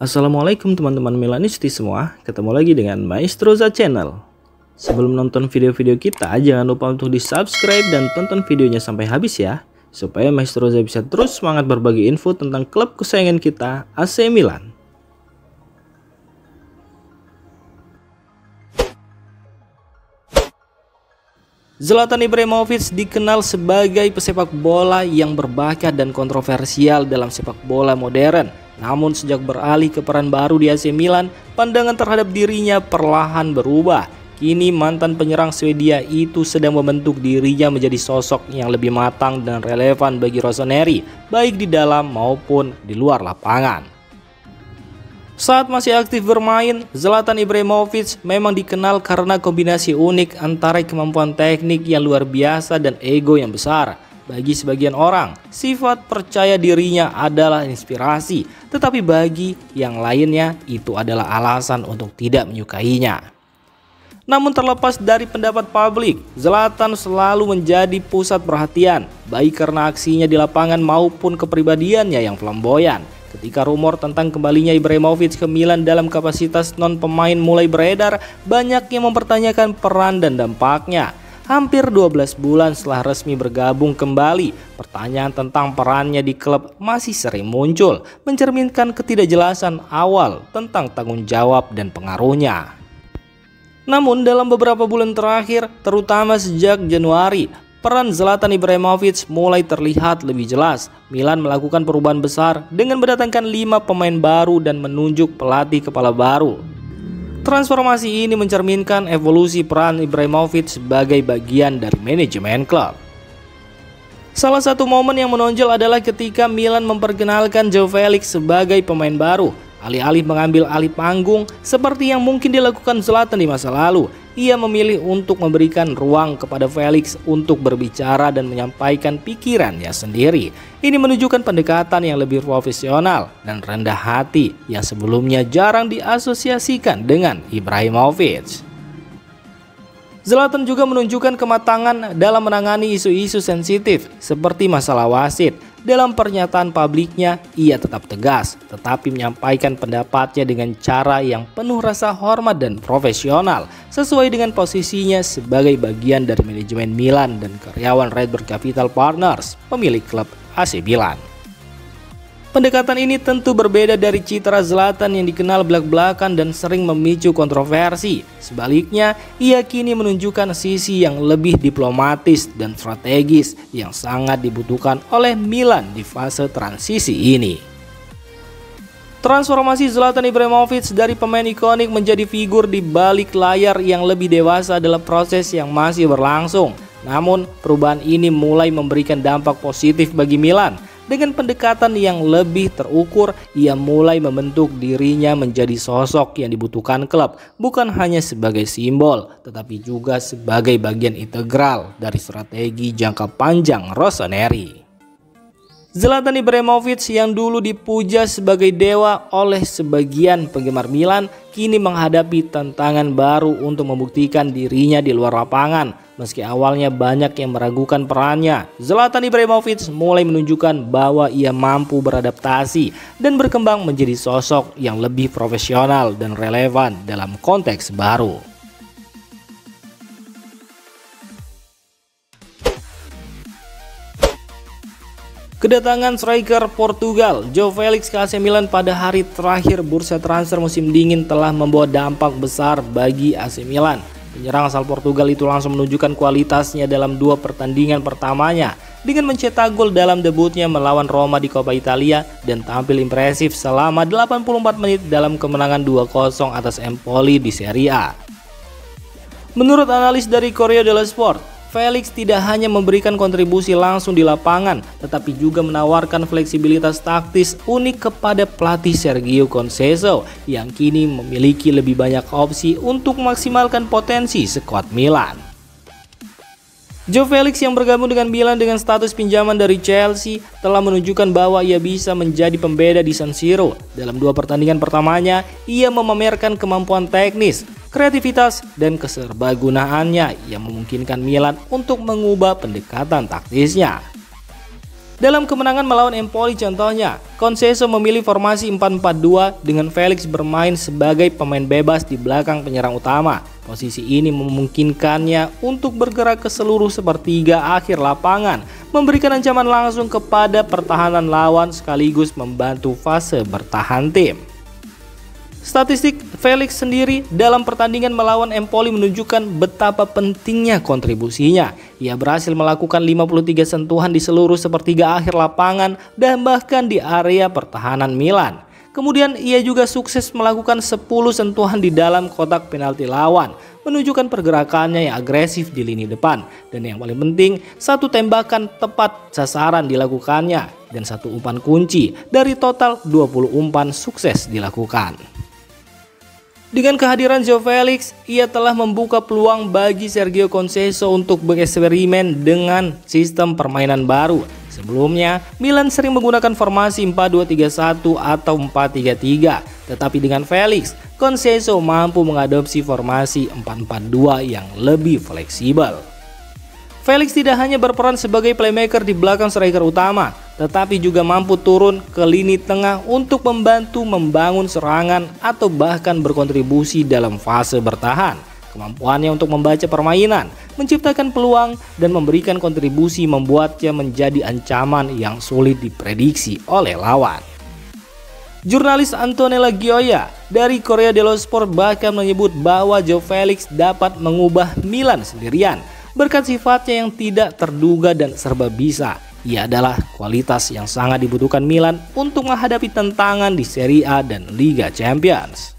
Assalamualaikum teman-teman Milanisti semua, ketemu lagi dengan Maestroza Channel. Sebelum nonton video-video kita, jangan lupa untuk di subscribe dan tonton videonya sampai habis ya, supaya Maestroza bisa terus semangat berbagi info tentang klub kesayangan kita, AC Milan. Zlatan Ibrahimovic dikenal sebagai pesepak bola yang berbakat dan kontroversial dalam sepak bola modern. Namun sejak beralih ke peran baru di AC Milan, pandangan terhadap dirinya perlahan berubah. Kini mantan penyerang Swedia itu sedang membentuk dirinya menjadi sosok yang lebih matang dan relevan bagi Rossoneri, baik di dalam maupun di luar lapangan. Saat masih aktif bermain, Zlatan Ibrahimovic memang dikenal karena kombinasi unik antara kemampuan teknik yang luar biasa dan ego yang besar. Bagi sebagian orang, sifat percaya dirinya adalah inspirasi, tetapi bagi yang lainnya itu adalah alasan untuk tidak menyukainya. Namun terlepas dari pendapat publik, Zlatan selalu menjadi pusat perhatian, baik karena aksinya di lapangan maupun kepribadiannya yang flamboyan. Ketika rumor tentang kembalinya Ibrahimovic ke Milan dalam kapasitas non-pemain mulai beredar, banyak yang mempertanyakan peran dan dampaknya. Hampir 12 bulan setelah resmi bergabung kembali, pertanyaan tentang perannya di klub masih sering muncul, mencerminkan ketidakjelasan awal tentang tanggung jawab dan pengaruhnya. Namun dalam beberapa bulan terakhir, terutama sejak Januari, peran Zlatan Ibrahimovic mulai terlihat lebih jelas. Milan melakukan perubahan besar dengan mendatangkan 5 pemain baru dan menunjuk pelatih kepala baru. Transformasi ini mencerminkan evolusi peran Ibrahimovic sebagai bagian dari manajemen klub. Salah satu momen yang menonjol adalah ketika Milan memperkenalkan João Félix sebagai pemain baru. Alih-alih mengambil alih panggung seperti yang mungkin dilakukan Zlatan di masa lalu, ia memilih untuk memberikan ruang kepada Félix untuk berbicara dan menyampaikan pikirannya sendiri. Ini menunjukkan pendekatan yang lebih profesional dan rendah hati yang sebelumnya jarang diasosiasikan dengan Ibrahimovic. Zlatan juga menunjukkan kematangan dalam menangani isu-isu sensitif seperti masalah wasit. Dalam pernyataan publiknya, ia tetap tegas, tetapi menyampaikan pendapatnya dengan cara yang penuh rasa hormat dan profesional, sesuai dengan posisinya sebagai bagian dari manajemen Milan dan karyawan Redbird Capital Partners, pemilik klub AC Milan. Pendekatan ini tentu berbeda dari citra Zlatan yang dikenal belak-belakan dan sering memicu kontroversi. Sebaliknya, ia kini menunjukkan sisi yang lebih diplomatis dan strategis yang sangat dibutuhkan oleh Milan di fase transisi ini. Transformasi Zlatan Ibrahimovic dari pemain ikonik menjadi figur di balik layar yang lebih dewasa adalah proses yang masih berlangsung. Namun, perubahan ini mulai memberikan dampak positif bagi Milan. Dengan pendekatan yang lebih terukur, ia mulai membentuk dirinya menjadi sosok yang dibutuhkan klub, bukan hanya sebagai simbol, tetapi juga sebagai bagian integral dari strategi jangka panjang Rossoneri. Zlatan Ibrahimovic yang dulu dipuja sebagai dewa oleh sebagian penggemar Milan, kini menghadapi tantangan baru untuk membuktikan dirinya di luar lapangan. Meski awalnya banyak yang meragukan perannya, Zlatan Ibrahimovic mulai menunjukkan bahwa ia mampu beradaptasi dan berkembang menjadi sosok yang lebih profesional dan relevan dalam konteks baru. Kedatangan striker Portugal João Félix ke AC Milan pada hari terakhir bursa transfer musim dingin telah membawa dampak besar bagi AC Milan. Penyerang asal Portugal itu langsung menunjukkan kualitasnya dalam 2 pertandingan pertamanya dengan mencetak gol dalam debutnya melawan Roma di Coppa Italia dan tampil impresif selama 84 menit dalam kemenangan 2-0 atas Empoli di Serie A. Menurut analis dari Corriere dello Sport, Félix tidak hanya memberikan kontribusi langsung di lapangan, tetapi juga menawarkan fleksibilitas taktis unik kepada pelatih Sergio Conceição yang kini memiliki lebih banyak opsi untuk memaksimalkan potensi skuad Milan. João Félix yang bergabung dengan Milan dengan status pinjaman dari Chelsea telah menunjukkan bahwa ia bisa menjadi pembeda di San Siro. Dalam 2 pertandingan pertamanya, ia memamerkan kemampuan teknis, kreativitas, dan keserbagunaannya yang memungkinkan Milan untuk mengubah pendekatan taktisnya. Dalam kemenangan melawan Empoli contohnya, Conceição memilih formasi 4-4-2 dengan Felix bermain sebagai pemain bebas di belakang penyerang utama. Posisi ini memungkinkannya untuk bergerak ke seluruh sepertiga akhir lapangan, memberikan ancaman langsung kepada pertahanan lawan sekaligus membantu fase bertahan tim. Statistik Felix sendiri dalam pertandingan melawan Empoli menunjukkan betapa pentingnya kontribusinya. Ia berhasil melakukan 53 sentuhan di seluruh sepertiga akhir lapangan dan bahkan di area pertahanan Milan. Kemudian ia juga sukses melakukan 10 sentuhan di dalam kotak penalti lawan, menunjukkan pergerakannya yang agresif di lini depan. Dan yang paling penting, satu tembakan tepat sasaran dilakukannya dan satu umpan kunci dari total 20 umpan sukses dilakukan. Dengan kehadiran Joao Felix, ia telah membuka peluang bagi Sergio Conceição untuk bereksperimen dengan sistem permainan baru. Sebelumnya, Milan sering menggunakan formasi 4-2-3-1 atau 4-3-3. Tetapi dengan Felix, Conceição mampu mengadopsi formasi 4-4-2 yang lebih fleksibel. Felix tidak hanya berperan sebagai playmaker di belakang striker utama, tetapi juga mampu turun ke lini tengah untuk membantu membangun serangan atau bahkan berkontribusi dalam fase bertahan. Kemampuannya untuk membaca permainan, menciptakan peluang, dan memberikan kontribusi membuatnya menjadi ancaman yang sulit diprediksi oleh lawan. Jurnalis Antonella Gioia dari Corriere dello Sport bahkan menyebut bahwa Joao Felix dapat mengubah Milan sendirian. Berkat sifatnya yang tidak terduga dan serba bisa, ia adalah kualitas yang sangat dibutuhkan Milan untuk menghadapi tantangan di Serie A dan Liga Champions.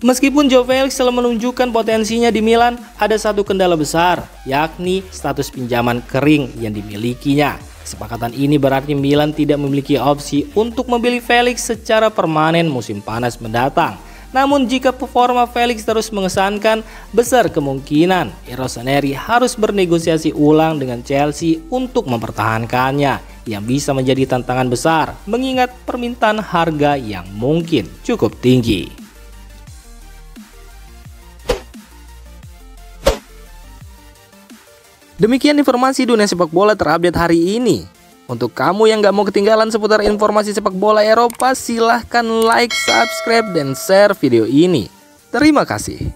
Meskipun Joao Felix telah menunjukkan potensinya di Milan, ada satu kendala besar, yakni status pinjaman kering yang dimilikinya. Kesepakatan ini berarti Milan tidak memiliki opsi untuk membeli Felix secara permanen musim panas mendatang. Namun jika performa Felix terus mengesankan, besar kemungkinan Rossoneri harus bernegosiasi ulang dengan Chelsea untuk mempertahankannya, yang bisa menjadi tantangan besar mengingat permintaan harga yang mungkin cukup tinggi. Demikian informasi dunia sepak bola terupdate hari ini. Untuk kamu yang gak mau ketinggalan seputar informasi sepak bola Eropa, silahkan like, subscribe, dan share video ini. Terima kasih.